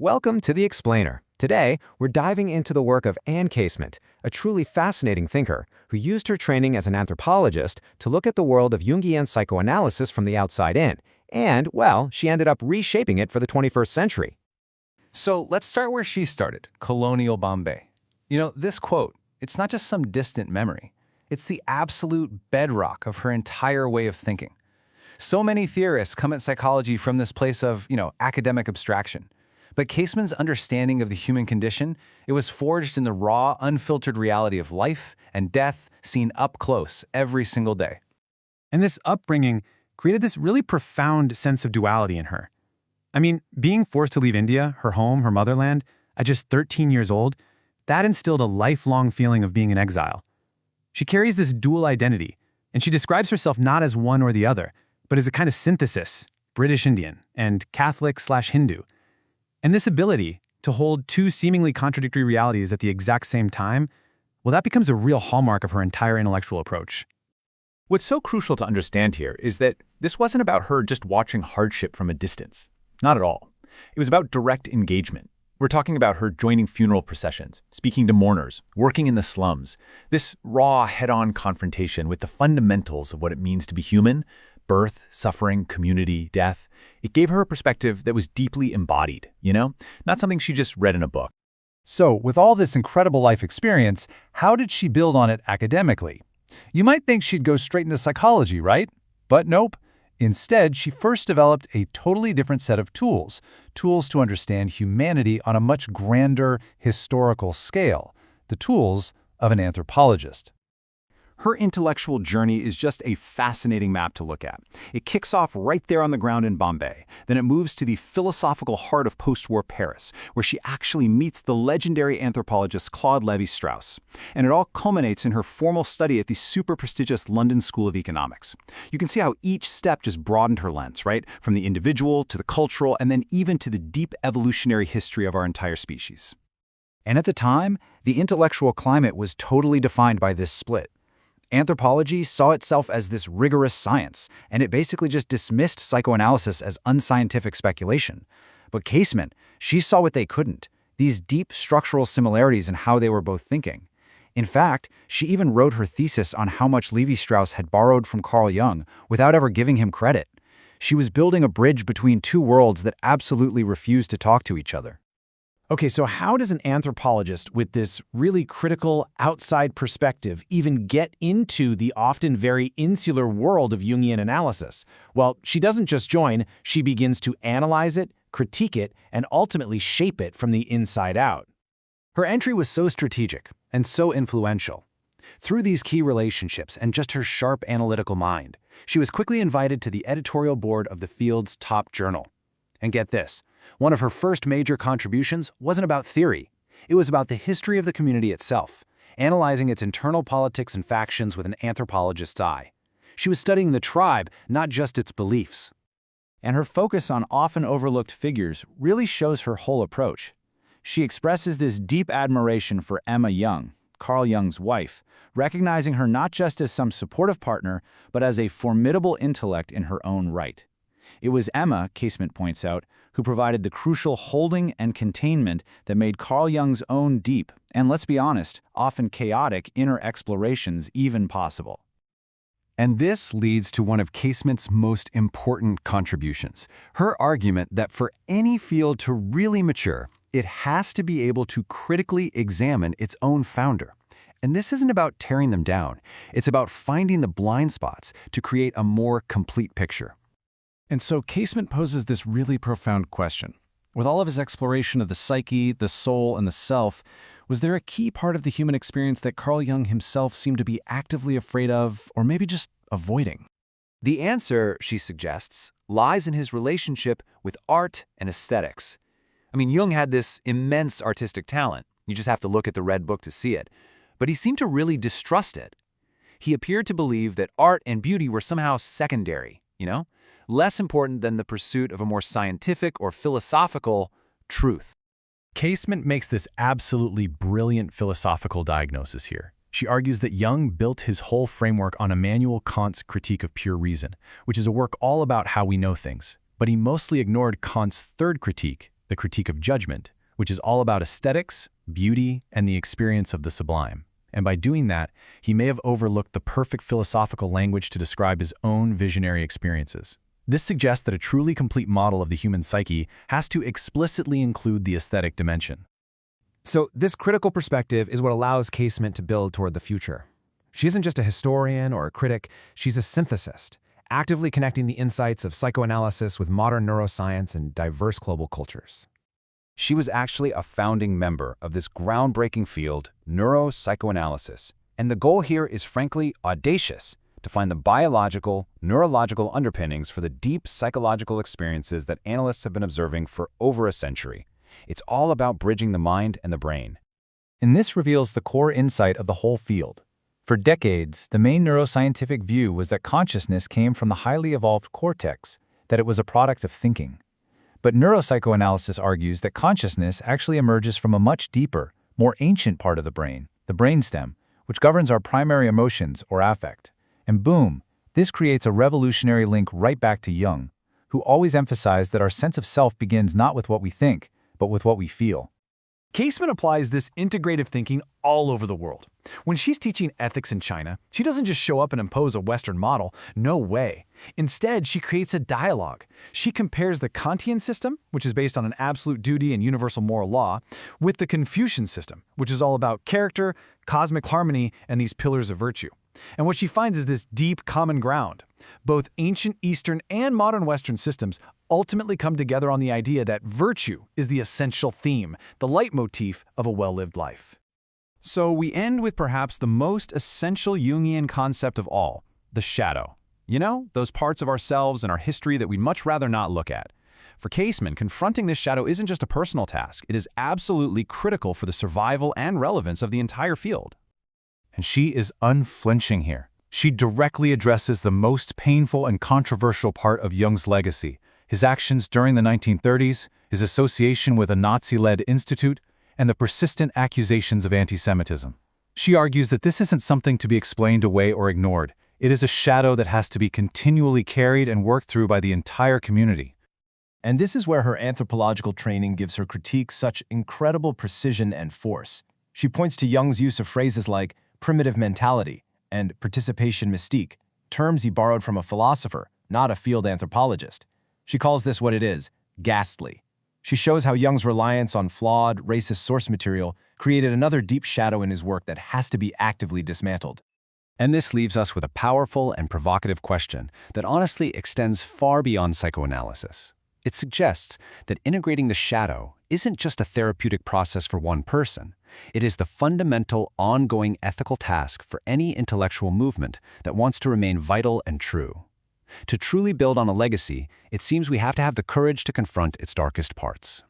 Welcome to The Explainer. Today, we're diving into the work of Ann Casement, a truly fascinating thinker who used her training as an anthropologist to look at the world of Jungian psychoanalysis from the outside in, and, well, she ended up reshaping it for the 21st century. So let's start where she started, colonial Bombay. This quote, it's not just some distant memory. It's the absolute bedrock of her entire way of thinking. So many theorists come at psychology from this place of, academic abstraction. But Casement's understanding of the human condition, it was forged in the raw, unfiltered reality of life and death seen up close every single day. And this upbringing created this really profound sense of duality in her. I mean, being forced to leave India, her home, her motherland, at just 13 years old, that instilled a lifelong feeling of being in exile. She carries this dual identity, and she describes herself not as one or the other, but as a kind of synthesis, British Indian and Catholic/Hindu. And this ability to hold two seemingly contradictory realities at the exact same time, well, that becomes a real hallmark of her entire intellectual approach. What's so crucial to understand here is that this wasn't about her just watching hardship from a distance. Not at all. It was about direct engagement. We're talking about her joining funeral processions, speaking to mourners, working in the slums. This raw, head-on confrontation with the fundamentals of what it means to be human, birth, suffering, community, death. It gave her a perspective that was deeply embodied, Not something she just read in a book. So, with all this incredible life experience, how did she build on it academically? You might think she'd go straight into psychology, right? But nope. Instead, she first developed a totally different set of tools to understand humanity on a much grander historical scale, the tools of an anthropologist. Her intellectual journey is just a fascinating map to look at. It kicks off right there on the ground in Bombay. Then it moves to the philosophical heart of post-war Paris, where she actually meets the legendary anthropologist Claude Lévi-Strauss. And it all culminates in her formal study at the super prestigious London School of Economics. You can see how each step just broadened her lens, right? From the individual to the cultural, and then even to the deep evolutionary history of our entire species. And at the time, the intellectual climate was totally defined by this split. Anthropology saw itself as this rigorous science, and it basically just dismissed psychoanalysis as unscientific speculation. But Casement, she saw what they couldn't, these deep structural similarities in how they were both thinking. In fact, she even wrote her thesis on how much Lévi-Strauss had borrowed from Carl Jung without ever giving him credit. She was building a bridge between two worlds that absolutely refused to talk to each other. Okay, so how does an anthropologist with this really critical outside perspective even get into the often very insular world of Jungian analysis? Well, she doesn't just join, she begins to analyze it, critique it, and ultimately shape it from the inside out. Her entry was so strategic and so influential. Through these key relationships and just her sharp analytical mind, she was quickly invited to the editorial board of the field's top journal. And get this, one of her first major contributions wasn't about theory. It was about the history of the community itself, analyzing its internal politics and factions with an anthropologist's eye. She was studying the tribe, not just its beliefs. And her focus on often overlooked figures really shows her whole approach. She expresses this deep admiration for Emma Jung, Carl Jung's wife, recognizing her not just as some supportive partner, but as a formidable intellect in her own right. It was Emma, Casement points out, who provided the crucial holding and containment that made Carl Jung's own deep, and let's be honest, often chaotic inner explorations even possible. And this leads to one of Casement's most important contributions, her argument that for any field to really mature, it has to be able to critically examine its own founder. And this isn't about tearing them down, it's about finding the blind spots to create a more complete picture. And so Casement poses this really profound question. With all of his exploration of the psyche, the soul, and the self, was there a key part of the human experience that Carl Jung himself seemed to be actively afraid of, or maybe just avoiding? The answer, she suggests, lies in his relationship with art and aesthetics. Jung had this immense artistic talent. You just have to look at the Red Book to see it. But he seemed to really distrust it. He appeared to believe that art and beauty were somehow secondary, less important than the pursuit of a more scientific or philosophical truth. Casement makes this absolutely brilliant philosophical diagnosis here. She argues that Jung built his whole framework on Immanuel Kant's Critique of Pure Reason, which is a work all about how we know things. But he mostly ignored Kant's third critique, the critique of judgment, which is all about aesthetics, beauty, and the experience of the sublime. And by doing that, he may have overlooked the perfect philosophical language to describe his own visionary experiences. This suggests that a truly complete model of the human psyche has to explicitly include the aesthetic dimension. So this critical perspective is what allows Casement to build toward the future. She isn't just a historian or a critic, she's a synthesist, actively connecting the insights of psychoanalysis with modern neuroscience and diverse global cultures. She was actually a founding member of this groundbreaking field, neuropsychoanalysis. And the goal here is frankly audacious, to find the biological, neurological underpinnings for the deep psychological experiences that analysts have been observing for over a century. It's all about bridging the mind and the brain. And this reveals the core insight of the whole field. For decades, the main neuroscientific view was that consciousness came from the highly evolved cortex, that it was a product of thinking. But neuropsychoanalysis argues that consciousness actually emerges from a much deeper, more ancient part of the brain, the brainstem, which governs our primary emotions or affect. And boom, this creates a revolutionary link right back to Jung, who always emphasized that our sense of self begins not with what we think, but with what we feel. Casement applies this integrative thinking all over the world. When she's teaching ethics in China, she doesn't just show up and impose a Western model. No way. Instead, she creates a dialogue. She compares the Kantian system, which is based on an absolute duty and universal moral law, with the Confucian system, which is all about character, cosmic harmony, and these pillars of virtue. And what she finds is this deep common ground. Both ancient Eastern and modern Western systems ultimately come together on the idea that virtue is the essential theme, the leitmotif of a well-lived life. So we end with perhaps the most essential Jungian concept of all, the shadow. You know, those parts of ourselves and our history that we'd much rather not look at. For Casement, confronting this shadow isn't just a personal task, it is absolutely critical for the survival and relevance of the entire field. And she is unflinching here. She directly addresses the most painful and controversial part of Jung's legacy, his actions during the 1930s, his association with a Nazi-led institute, and the persistent accusations of anti-Semitism. She argues that this isn't something to be explained away or ignored. It is a shadow that has to be continually carried and worked through by the entire community. And this is where her anthropological training gives her critique such incredible precision and force. She points to Jung's use of phrases like primitive mentality and participation mystique, terms he borrowed from a philosopher, not a field anthropologist. She calls this what it is, ghastly. She shows how Jung's reliance on flawed, racist source material created another deep shadow in his work that has to be actively dismantled. And this leaves us with a powerful and provocative question that honestly extends far beyond psychoanalysis. It suggests that integrating the shadow isn't just a therapeutic process for one person. It is the fundamental, ongoing ethical task for any intellectual movement that wants to remain vital and true. To truly build on a legacy, it seems we have to have the courage to confront its darkest parts.